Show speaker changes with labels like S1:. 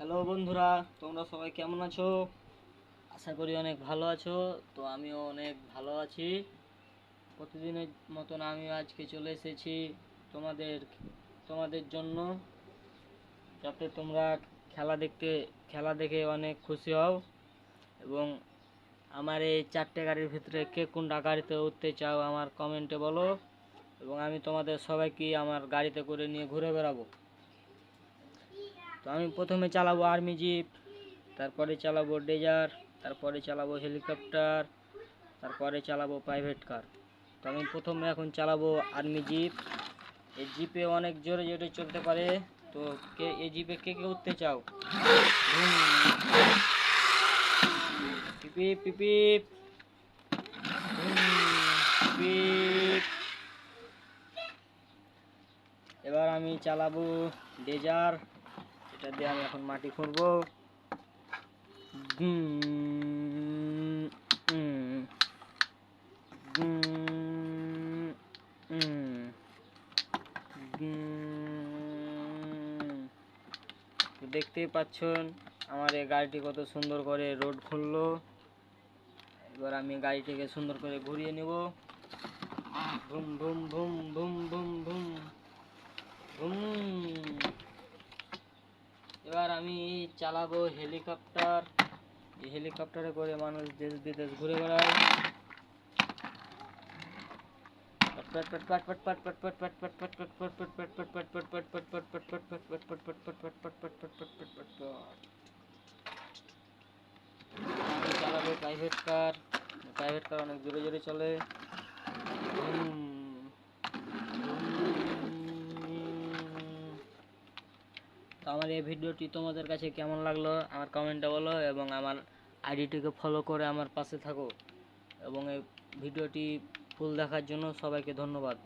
S1: Hello বন্ধুরা, তোমরা সবাই কেমন আছো? আশা করি অনেক ভালো আছো। তো আমিও অনেক ভালো আছি। প্রতিদিনের মতন আমি আজকে চলে এসেছি তোমাদের তোমাদের জন্য, যাতে তোমরা খেলা দেখে অনেক খুশি হও। এবং আমার এই 4টে গাড়ির ভিতরে কে কোনটা গাড়িতে উঠতে চাও আমার কমেন্টে বলো, এবং আমি তোমাদের সবাইকে আমার গাড়িতে করে নিয়ে ঘুরে বেড়াবো। তো আমি প্রথমে চালাবো আর্মি জিপ, তারপরে চালাবো ডেজার, তারপরে চালাবো হেলিকপ্টার, তারপরে চালাবো প্রাইভেট কার। তো আমি প্রথমে এখন চালাবো আর্মি জিপ। এই জিপে অনেক জোরে জোরে চলতে পারে। তো এই জিপে কে কে উঠতে চাও? পিপিপ পিপিপ, পিপিপ। এবার আমি চালাবো ডেজার, এটা দিয়ে আমি এখন মাটি খুঁড়বো। দেখতেই পাচ্ছেন আমার এই গাড়িটি কত সুন্দর করে রোড খুললো। এবার আমি গাড়িটিকে সুন্দর করে ঘুরিয়ে নেব। ভুম ভুম ভুম ভুম ভুম ভুম ভুম। এবার আমি চালাবো হেলিকপ্টার। এই হেলিকপ্টারে করে মানুষ দেশ বিদেশ ঘুরে বেড়ায়। চালাবো প্রাইভেট কার। প্রাইভেট কার অনেক জোরে জোরে চলে। তো আমার এই ভিডিওটি তোমাদের কাছে কেমন লাগলো আমার কমেন্টে বলো, এবং আমার আইডিটিকে ফলো করে আমার পাশে থাকো। এবং এই ভিডিওটি ফুল দেখার জন্য সবাইকে ধন্যবাদ।